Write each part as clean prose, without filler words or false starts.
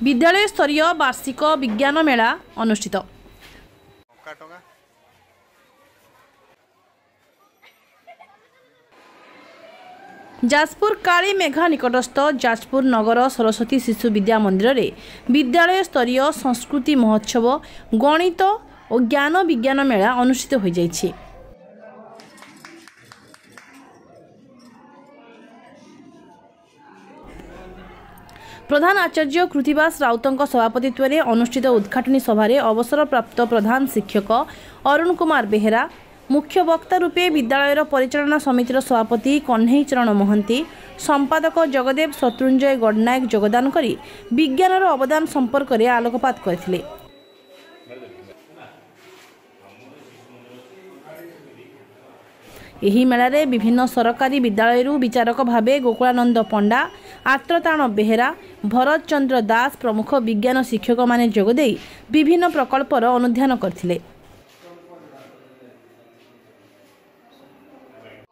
विद्यालय स्तरीय वार्षिक विज्ञान मेला अनुष्ठित। जाजपुर काली मेघा निकटस्थ जाजपुर नगर सरस्वती शिशु विद्या मंदिर रे विद्यालय स्तरीय संस्कृति महोत्सव गणित और ज्ञान विज्ञान मेला अनुष्ठित हो जाइछि। प्रधान आचार्य कृतिवास राउतଙ୍କ सभापतित्व में अनुष्ठित उद्घाटनी सभारे अवसरप्राप्त प्रधान शिक्षक अरुण कुमार बेहेरा, मुख्य वक्ता रूपे विद्यालयर परिचालना समितिर सभापति कन्हई चरण महंती, संपादक जगदेव शत्रुंजय गडनायक योगदान करी विज्ञानर अवदान संपर्क में आलोकपात करथिले। एही मेलारे विभिन्न सरकारी विद्यालय विचारक भावे गोकुलानंद पंडा, आत्रताण बेहेरा, भरत चंद्र दास प्रमुख विज्ञान शिक्षक माने जोगदे विभिन्न प्रकल्पर अनुध्यान करथिले।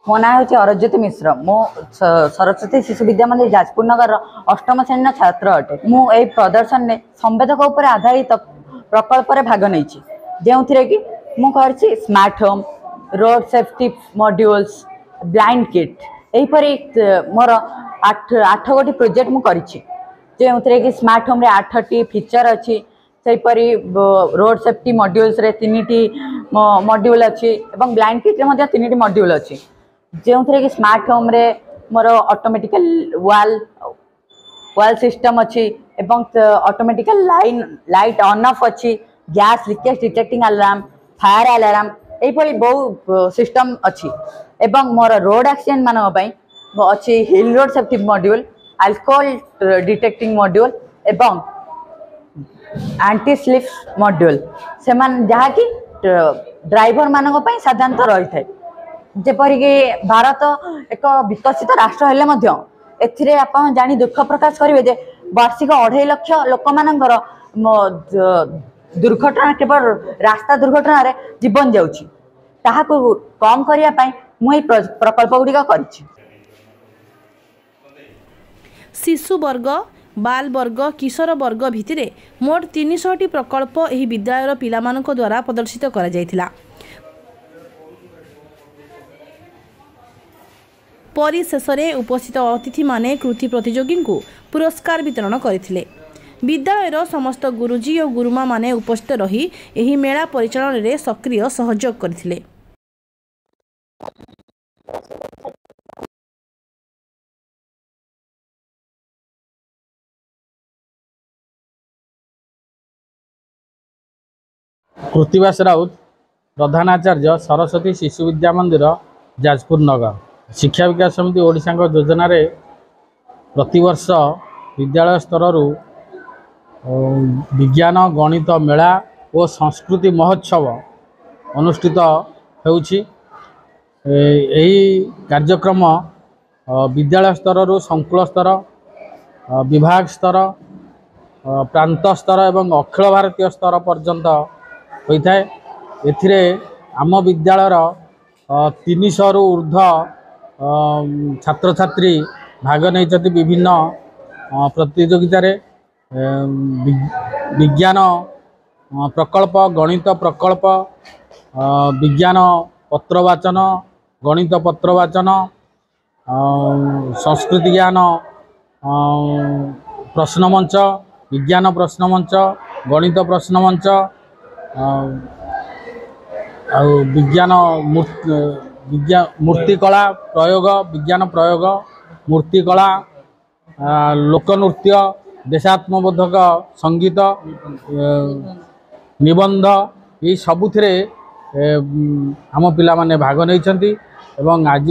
मो ना हूँ अरज्योति मिश्र। मो सरस्वती शिशु विद्या मंदिर जाजपुर नगर अष्टम श्रेणी छात्र अटे। मुझे प्रदर्शन में संवेदक उपर आधारित प्रकल्प भाग नहीं जो कि मुझे smart home, road safety modules, blind kit यहीपरी मोर 8 गोटी प्रोजेक्ट मुझे जो कि स्मार्ट होम रे 8टी फीचर अच्छी, सेपरी रोड सेफ्टी मॉड्यूल्स रे 3टी मॉड्यूल अच्छी एवं ब्लाइंड किट रे 3टी मॉड्यूल अच्छी जो कि स्मार्ट होम रे मोर ऑटोमेटिकल वाल सिस्टम अच्छी एवं ऑटोमेटिकल लाइट ऑन ऑफ अच्छी, gas leakage detecting alarm, fire alarm यहीपरी बहु सिस्टम अच्छी एवं मोर रोड एक्सीडेंट मान अच्छी hill road safety module, alcohol detecting module एवं एंटी स्लिप मॉड्यूल से जहाँकि ड्राइवर मान साधारणतः रही है। जेपरिक भारत एक विकसित राष्ट्र हेले आप जानी दुख प्रकाश करेंगे जे वार्षिक 2.5 लाख लोक मानकर दुर्घटना केवल रास्ता दुर्घटना रे जीवन जाउछि ताहाको कम करिया पई मुई प्रकल्प गुडिक करिछि। शिशु वर्ग, बाल वर्ग, किशोर वर्ग भितिरे मोट 300टी प्रकल्प एही विद्यालयर पिलामानक द्वारा प्रदर्शित करा जायतिला। परिशेषरे उपस्थित अतिथि माने कृति प्रतियोगी को पुरस्कार वितरण करथिले। विद्यालयर समस्त गुरुजी और गुरुमा माने उपस्थित रही एही मेला परिचालन रे सक्रिय सहयोग करथिले। कृतिवास राउत, प्रधानाचार्य सरस्वती शिशु विद्या मंदिर जाजपुर नगर। शिक्षा विकास समिति ओडिशा योजना रे प्रतिवर्ष विद्यालय स्तर विज्ञान गणित मेला और संस्कृति महोत्सव अनुष्ठित होउछि। एही कार्यक्रम विद्यालय स्तर संकुल स्तर, विभाग स्तर, प्रांत स्तर एवं अखिल भारतीय स्तर पर्यंत होता है। एथिरे आम विद्यालयर 300 रु ऊर्ध्व छात्र छात्री भाग नहीं विभिन्न प्रतियोगिता रे विज्ञान प्रकल्प, गणित प्रकल्प, विज्ञान पत्रवाचन, गणित पत्रवाचन, संस्कृति ज्ञान प्रश्न मंच, विज्ञान प्रश्न मंच, गणित प्रश्न मंच, विज्ञान मूर्तिकला प्रयोग, विज्ञान प्रयोग, मूर्तिकला, लोकनृत्य, देशात्मबोधक संगीत, निबंध ये सबुथिरे आम पिला माने भाग नहीं एवं आज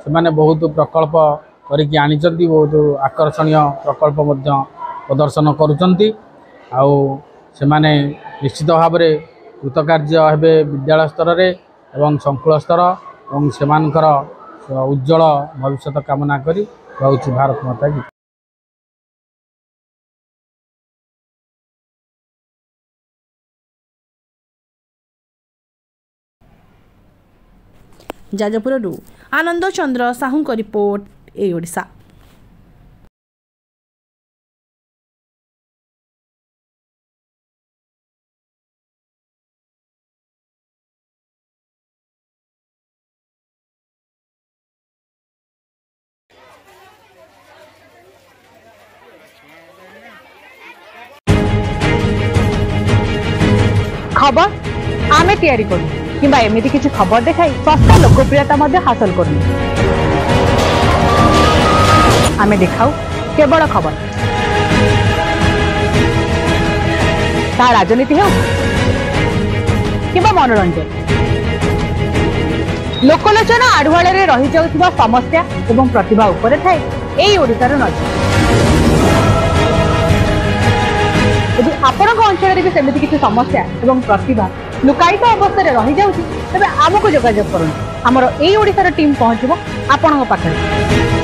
से बहुत प्रकल्प करिकी आनिचंती, बहुत आकर्षणीय प्रकल्प प्रदर्शन करुचंती। से माने निश्चित भाव में कृतकार्य हेबे विद्यालय स्तर रे एवं संकुल स्तर और सेमानकर उज्जवल भविष्य कामना करी बहुत भारत माता की। जाजपुरु आनंद चंद्र साहू को रिपोर्ट, ए ओडिशा। खबर आमे तैयारी करू किंबा एमिति किछि खबर देखाई सस्ता लोकप्रियता मध्ये हासिल करू आमे देखाऊ केवल खबर ता राजनीति हो किंबा मनोरंजन लोकलोचन आढ़ुआल रही जाउथिबा समस्या एवं प्रतिभा उपरे थाए एई ओडिशार नजर यदि आपण अंचल भी सेमती किसी समस्या एवं प्रतिभा लुकायित अवस्था रही जाउछि तबे आमको जोगाजोग करूँ आमर एई ओडिशार टीम पहुँचबो आपणक पाखरे।